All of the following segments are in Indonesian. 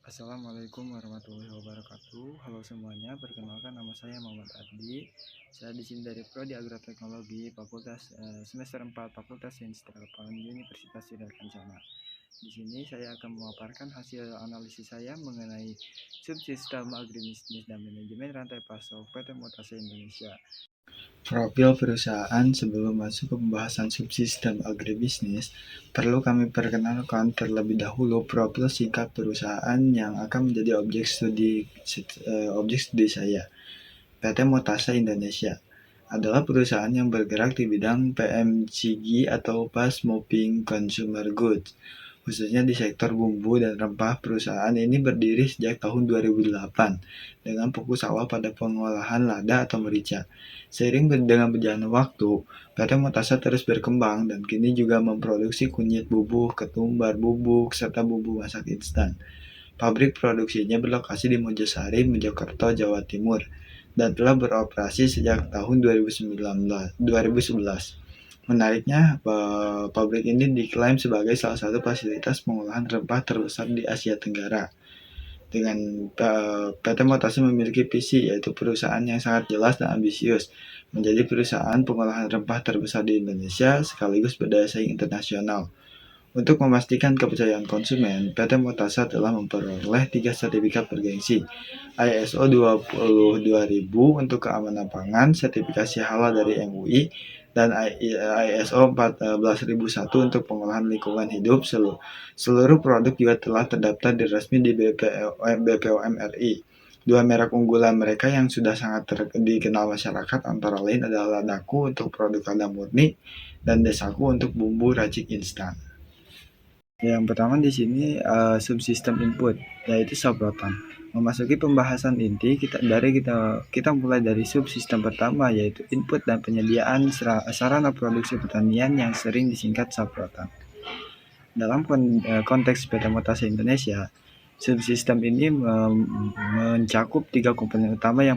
Assalamualaikum warahmatullahi wabarakatuh. Halo semuanya, perkenalkan nama saya Muhammad Ardi. Saya di sini dari Prodi Agroteknologi Fakultas semester 4 Fakultas Sains Terapan Universitas Sri Kencana. Di sini saya akan memaparkan hasil analisis saya mengenai subsistem agribisnis dan manajemen rantai pasok PT Mutasi Indonesia. Profil perusahaan. Sebelum masuk ke pembahasan subsistem agribisnis, perlu kami perkenalkan terlebih dahulu profil singkat perusahaan yang akan menjadi objek studi saya. PT Mutasa Indonesia adalah perusahaan yang bergerak di bidang PMCG atau Fast Moving Consumer Goods, khususnya di sektor bumbu dan rempah. Perusahaan ini berdiri sejak tahun 2008 dengan fokus awal pada pengolahan lada atau merica. Seiring dengan berjalannya waktu, PT Mutasa terus berkembang dan kini juga memproduksi kunyit bubuk, ketumbar bubuk, serta bumbu masak instan. Pabrik produksinya berlokasi di Mojosari, Mojokerto, Jawa Timur, dan telah beroperasi sejak tahun 2011. Menariknya, pabrik ini diklaim sebagai salah satu fasilitas pengolahan rempah terbesar di Asia Tenggara. Dengan PT Mutasi memiliki visi, yaitu perusahaan yang sangat jelas dan ambisius, menjadi perusahaan pengolahan rempah terbesar di Indonesia sekaligus berdaya saing internasional. Untuk memastikan kepercayaan konsumen, PT Mutasa telah memperoleh 3 sertifikat bergengsi, ISO 22000 untuk keamanan pangan, sertifikasi halal dari MUI, dan ISO 14001 untuk pengolahan lingkungan hidup. Seluruh produk juga telah terdaftar resmi di BPOM RI. Dua merek unggulan mereka yang sudah sangat dikenal masyarakat antara lain adalah Ladaku untuk produk lada murni dan Desaku untuk bumbu racik instan. Yang pertama di sini subsistem input, yaitu saprotan. Memasuki pembahasan inti, kita mulai dari subsistem pertama, yaitu input dan penyediaan sarana produksi pertanian yang sering disingkat saprotan. Dalam konteks PT Mutasi Indonesia, subsistem ini mencakup 3 komponen utama yang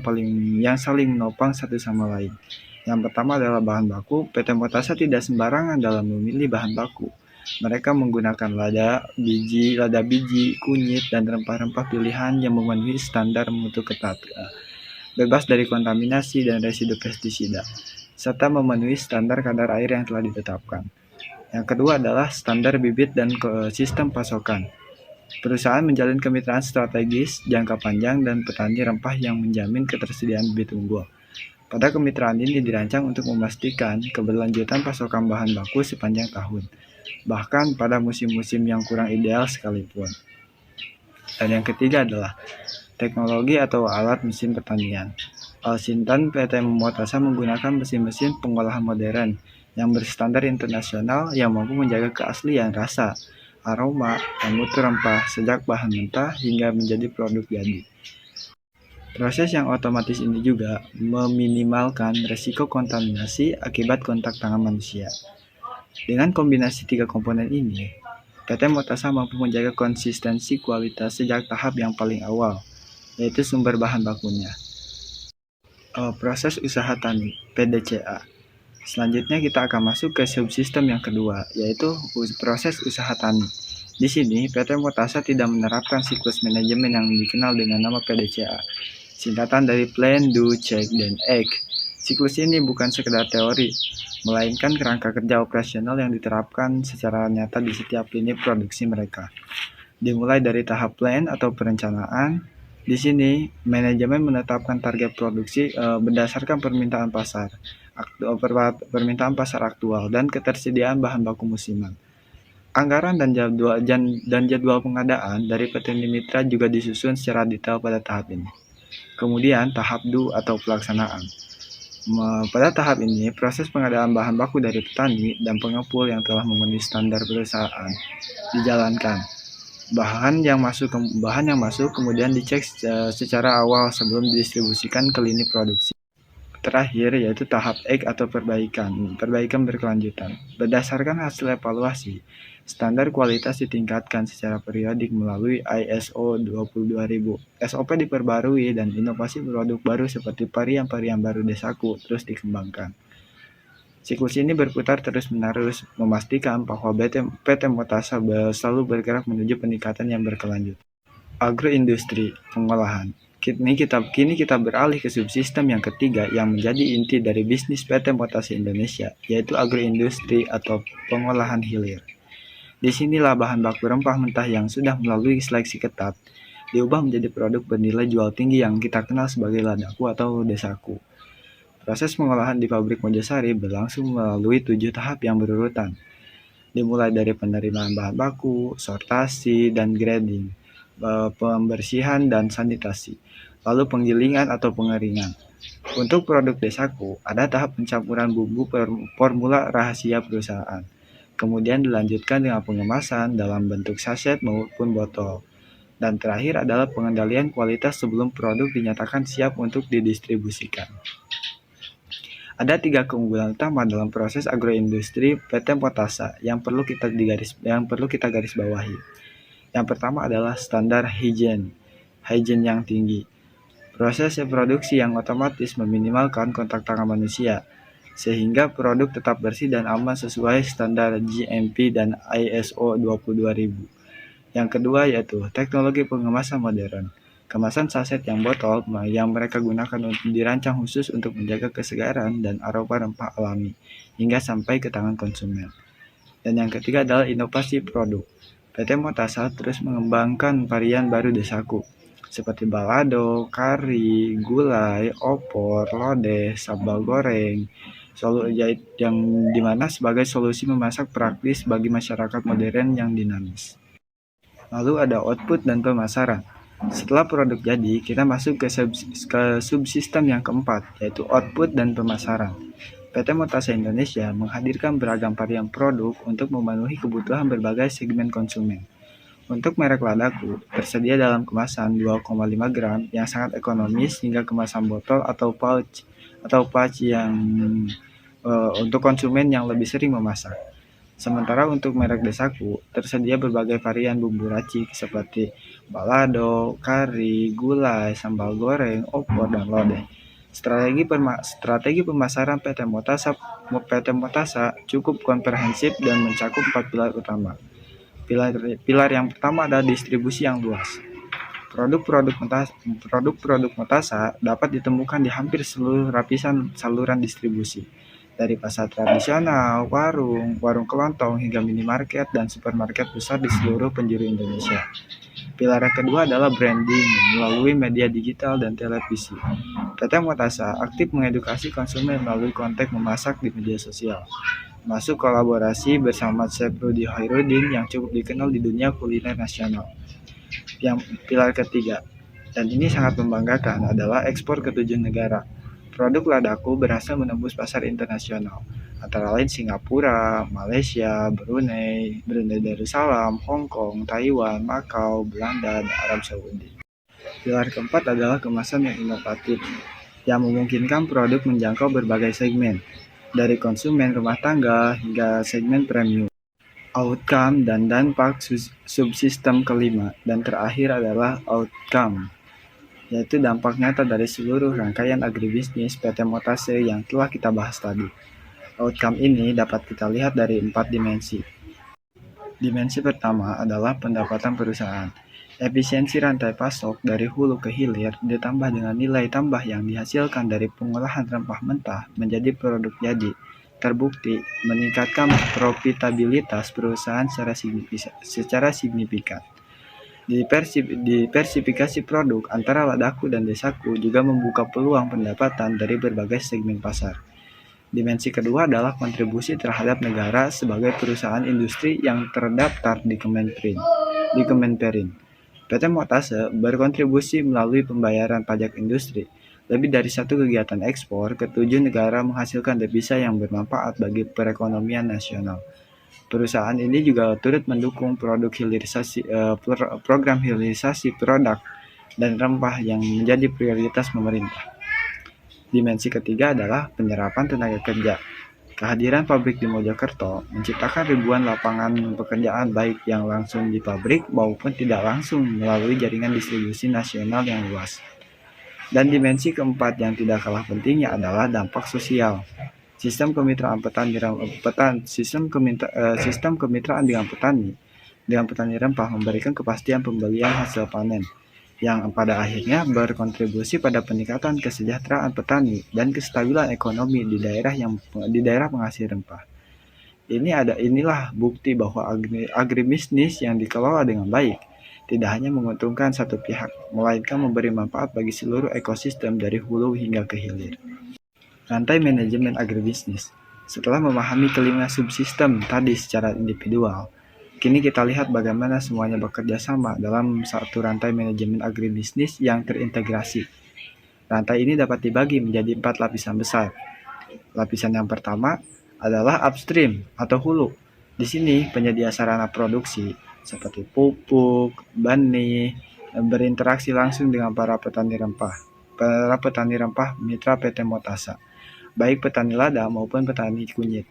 saling menopang satu sama lain. Yang pertama adalah bahan baku. PT Mutasa tidak sembarangan dalam memilih bahan baku. Mereka menggunakan lada biji, kunyit, dan rempah-rempah pilihan yang memenuhi standar mutu ketat, bebas dari kontaminasi dan residu pestisida, serta memenuhi standar kadar air yang telah ditetapkan. Yang kedua adalah standar bibit dan sistem pasokan. Perusahaan menjalin kemitraan strategis jangka panjang dan petani rempah yang menjamin ketersediaan bibit unggul. Pada kemitraan ini dirancang untuk memastikan keberlanjutan pasokan bahan baku sepanjang tahun, bahkan pada musim-musim yang kurang ideal sekalipun. Dan yang ketiga adalah teknologi atau alat mesin pertanian. Alsintan PT Mutasa menggunakan mesin-mesin pengolahan modern yang berstandar internasional yang mampu menjaga keaslian rasa, aroma, dan mutu rempah sejak bahan mentah hingga menjadi produk jadi. Proses yang otomatis ini juga meminimalkan resiko kontaminasi akibat kontak tangan manusia. Dengan kombinasi 3 komponen ini, PT Mutasa mampu menjaga konsistensi kualitas sejak tahap yang paling awal, yaitu sumber bahan bakunya. Proses usaha tani, PDCA. Selanjutnya kita akan masuk ke subsistem yang kedua, yaitu proses usaha tani. Di sini, PT Mutasa tidak menerapkan siklus manajemen yang dikenal dengan nama PDCA, singkatan dari Plan, Do, Check, dan Act. Siklus ini bukan sekedar teori, melainkan kerangka kerja operasional yang diterapkan secara nyata di setiap lini produksi mereka. Dimulai dari tahap plan atau perencanaan. Di sini, manajemen menetapkan target produksi berdasarkan permintaan pasar aktual dan ketersediaan bahan baku musiman. Anggaran dan jadwal pengadaan dari petani mitra juga disusun secara detail pada tahap ini. Kemudian tahap do atau pelaksanaan. Pada tahap ini, proses pengadaan bahan baku dari petani dan pengepul yang telah memenuhi standar perusahaan dijalankan. Bahan yang masuk kemudian dicek secara awal sebelum didistribusikan ke lini produksi. Terakhir yaitu tahap X atau perbaikan berkelanjutan. Berdasarkan hasil evaluasi, standar kualitas ditingkatkan secara periodik melalui ISO 22000. SOP diperbarui dan inovasi produk baru seperti varian-varian baru Desaku terus dikembangkan. Siklus ini berputar terus-menerus, memastikan bahwa PT Mutasa selalu bergerak menuju peningkatan yang berkelanjutan. Agroindustri, pengolahan. Kini kita beralih ke subsistem yang ketiga yang menjadi inti dari bisnis PT Motase Indonesia, yaitu agroindustri atau pengolahan hilir. Disinilah bahan baku rempah mentah yang sudah melalui seleksi ketat diubah menjadi produk bernilai jual tinggi yang kita kenal sebagai ladaku atau desaku. Proses pengolahan di pabrik Mojosari berlangsung melalui 7 tahap yang berurutan, dimulai dari penerimaan bahan baku, sortasi, dan grading, pembersihan dan sanitasi, lalu penggilingan atau pengeringan. Untuk produk desaku, ada tahap pencampuran bumbu formula rahasia perusahaan. Kemudian dilanjutkan dengan pengemasan dalam bentuk saset maupun botol. Dan terakhir adalah pengendalian kualitas sebelum produk dinyatakan siap untuk didistribusikan. Ada 3 keunggulan utama dalam proses agroindustri PT Motasa yang perlu kita garis bawahi. Yang pertama adalah standar hygiene yang tinggi. Proses produksi yang otomatis meminimalkan kontak tangan manusia, sehingga produk tetap bersih dan aman sesuai standar GMP dan ISO 22000. Yang kedua yaitu teknologi pengemasan modern. Kemasan saset yang botol yang mereka gunakan untuk dirancang khusus untuk menjaga kesegaran dan aroma rempah alami hingga sampai ke tangan konsumen. Dan yang ketiga adalah inovasi produk. PT Motasa terus mengembangkan varian baru desaku seperti balado, kari, gulai, opor, lodeh, sambal goreng, yang dimana sebagai solusi memasak praktis bagi masyarakat modern yang dinamis. Lalu ada output dan pemasaran. Setelah produk jadi, kita masuk ke subsistem yang keempat, yaitu output dan pemasaran. PT Motase Indonesia menghadirkan beragam varian produk untuk memenuhi kebutuhan berbagai segmen konsumen. Untuk merek ladaku, tersedia dalam kemasan 2,5 gram yang sangat ekonomis hingga kemasan botol atau pouch yang untuk konsumen yang lebih sering memasak. Sementara untuk merek desaku, tersedia berbagai varian bumbu racik seperti balado, kari, gulai, sambal goreng, opor, dan lodeh. Strategi pemasaran PT Motasa cukup komprehensif dan mencakup 4 pilar utama. Pilar yang pertama adalah distribusi yang luas. Produk-produk Motasa dapat ditemukan di hampir seluruh lapisan saluran distribusi, dari pasar tradisional, warung kelontong, hingga minimarket dan supermarket besar di seluruh penjuru Indonesia. Pilar yang kedua adalah branding melalui media digital dan televisi. PT Motasa aktif mengedukasi konsumen melalui konten memasak di media sosial, masuk kolaborasi bersama Chef Rudy Hoirudin yang cukup dikenal di dunia kuliner nasional. Yang pilar ketiga, dan ini sangat membanggakan, adalah ekspor ke 7 negara. Produk ladaku berhasil menembus pasar internasional, antara lain Singapura, Malaysia, Brunei Darussalam, Hong Kong, Taiwan, Makau, Belanda, dan Arab Saudi. Pilar keempat adalah kemasan yang inovatif, yang memungkinkan produk menjangkau berbagai segmen, dari konsumen rumah tangga hingga segmen premium. Outcome dan dampak subsistem kelima, dan terakhir adalah outcome, yaitu dampak nyata dari seluruh rangkaian agribisnis PT Motase yang telah kita bahas tadi. Outcome ini dapat kita lihat dari 4 dimensi. Dimensi pertama adalah pendapatan perusahaan. Efisiensi rantai pasok dari hulu ke hilir ditambah dengan nilai tambah yang dihasilkan dari pengolahan rempah mentah menjadi produk jadi, terbukti meningkatkan profitabilitas perusahaan secara signifikan. Diversifikasi produk antara ladaku dan desaku juga membuka peluang pendapatan dari berbagai segmen pasar. Dimensi kedua adalah kontribusi terhadap negara sebagai perusahaan industri yang terdaftar di Kemenperin. PT Motase berkontribusi melalui pembayaran pajak industri. Lebih dari 1 kegiatan ekspor ke 7 negara menghasilkan devisa yang bermanfaat bagi perekonomian nasional. Perusahaan ini juga turut mendukung program hilirisasi produk dan rempah yang menjadi prioritas pemerintah. Dimensi ketiga adalah penyerapan tenaga kerja. Kehadiran pabrik di Mojokerto menciptakan ribuan lapangan pekerjaan baik yang langsung di pabrik maupun tidak langsung melalui jaringan distribusi nasional yang luas. Dan dimensi keempat yang tidak kalah pentingnya adalah dampak sosial. Sistem kemitraan dengan petani dengan petani rempah memberikan kepastian pembelian hasil panen, yang pada akhirnya berkontribusi pada peningkatan kesejahteraan petani dan kestabilan ekonomi di daerah penghasil rempah. Inilah bukti bahwa agribisnis yang dikelola dengan baik tidak hanya menguntungkan satu pihak, melainkan memberi manfaat bagi seluruh ekosistem dari hulu hingga ke hilir. Rantai manajemen agribisnis. Setelah memahami kelima subsistem tadi secara individual, kini kita lihat bagaimana semuanya bekerja sama dalam satu rantai manajemen agribisnis yang terintegrasi. Rantai ini dapat dibagi menjadi 4 lapisan besar. Lapisan yang pertama adalah upstream atau hulu. Di sini penyedia sarana produksi seperti pupuk, benih, berinteraksi langsung dengan para petani rempah mitra PT Motasa, baik petani lada maupun petani kunyit.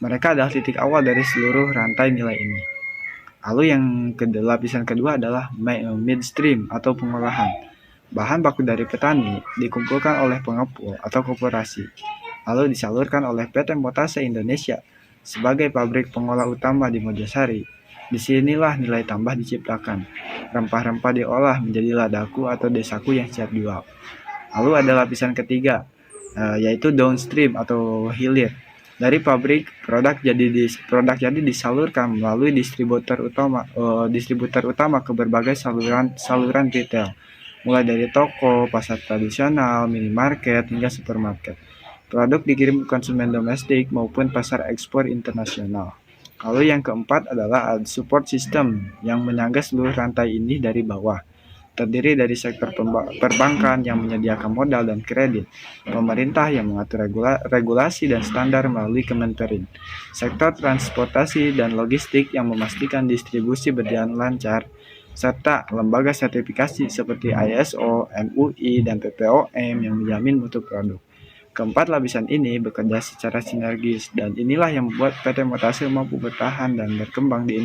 Mereka adalah titik awal dari seluruh rantai nilai ini. Lalu lapisan kedua adalah midstream atau pengolahan. Bahan baku dari petani dikumpulkan oleh pengepul atau koperasi, lalu disalurkan oleh PT Motasa Indonesia sebagai pabrik pengolah utama di Mojosari. Disinilah nilai tambah diciptakan. Rempah-rempah diolah menjadi ladaku atau desaku yang siap jual. Lalu ada lapisan ketiga, yaitu downstream atau hilir. Dari pabrik, produk jadi disalurkan melalui distributor utama ke berbagai saluran retail, mulai dari toko, pasar tradisional, minimarket, hingga supermarket. Produk dikirim ke konsumen domestik maupun pasar ekspor internasional. Lalu yang keempat adalah support system yang menyangga seluruh rantai ini dari bawah. Terdiri dari sektor perbankan yang menyediakan modal dan kredit, pemerintah yang mengatur regulasi dan standar melalui Kemenperin, sektor transportasi dan logistik yang memastikan distribusi berjalan lancar, serta lembaga sertifikasi seperti ISO, MUI, dan PPOM yang menjamin mutu produk. Keempat lapisan ini bekerja secara sinergis, dan inilah yang membuat PT Motasa mampu bertahan dan berkembang di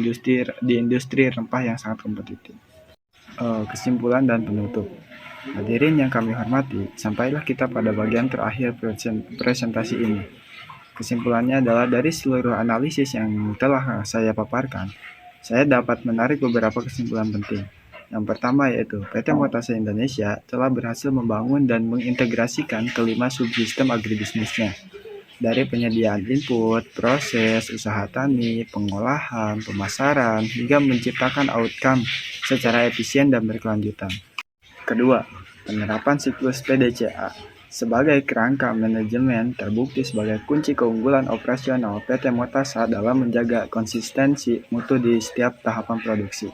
industri rempah yang sangat kompetitif. Kesimpulan dan penutup. Hadirin yang kami hormati, sampailah kita pada bagian terakhir presentasi ini. Kesimpulannya adalah dari seluruh analisis yang telah saya paparkan, saya dapat menarik beberapa kesimpulan penting. Yang pertama yaitu PT Motasa Indonesia telah berhasil membangun dan mengintegrasikan kelima subsistem agribisnisnya, dari penyediaan input, proses, usaha tani, pengolahan, pemasaran, hingga menciptakan outcome secara efisien dan berkelanjutan. Kedua, penerapan siklus PDCA sebagai kerangka manajemen terbukti sebagai kunci keunggulan operasional PT Motasa dalam menjaga konsistensi mutu di setiap tahapan produksi.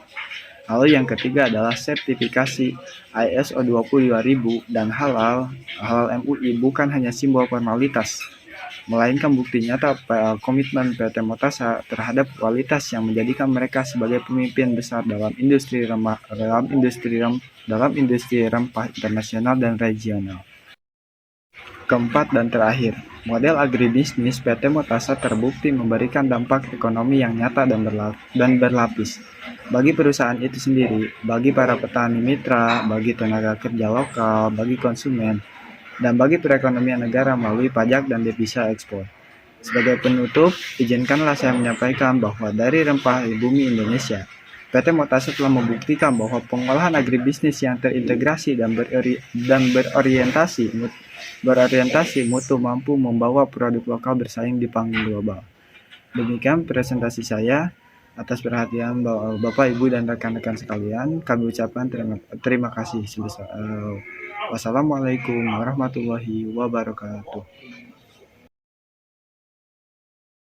Lalu yang ketiga adalah sertifikasi ISO 22000 dan halal MUI bukan hanya simbol formalitas, melainkan bukti nyata komitmen PT Motasa terhadap kualitas yang menjadikan mereka sebagai pemimpin besar dalam industri rempah internasional dan regional. Keempat dan terakhir, model agribisnis PT Motasa terbukti memberikan dampak ekonomi yang nyata dan berlapis bagi perusahaan itu sendiri, bagi para petani mitra, bagi tenaga kerja lokal, bagi konsumen, dan bagi perekonomian negara melalui pajak dan devisa ekspor. Sebagai penutup, izinkanlah saya menyampaikan bahwa dari rempah bumi Indonesia, PT Motasa telah membuktikan bahwa pengolahan agribisnis yang terintegrasi dan berorientasi mutu mampu membawa produk lokal bersaing di panggung global. Demikian presentasi saya. Atas perhatian Bapak, Ibu, dan rekan-rekan sekalian, kami ucapkan terima kasih sebesar. Wassalamualaikum warahmatullahi wabarakatuh.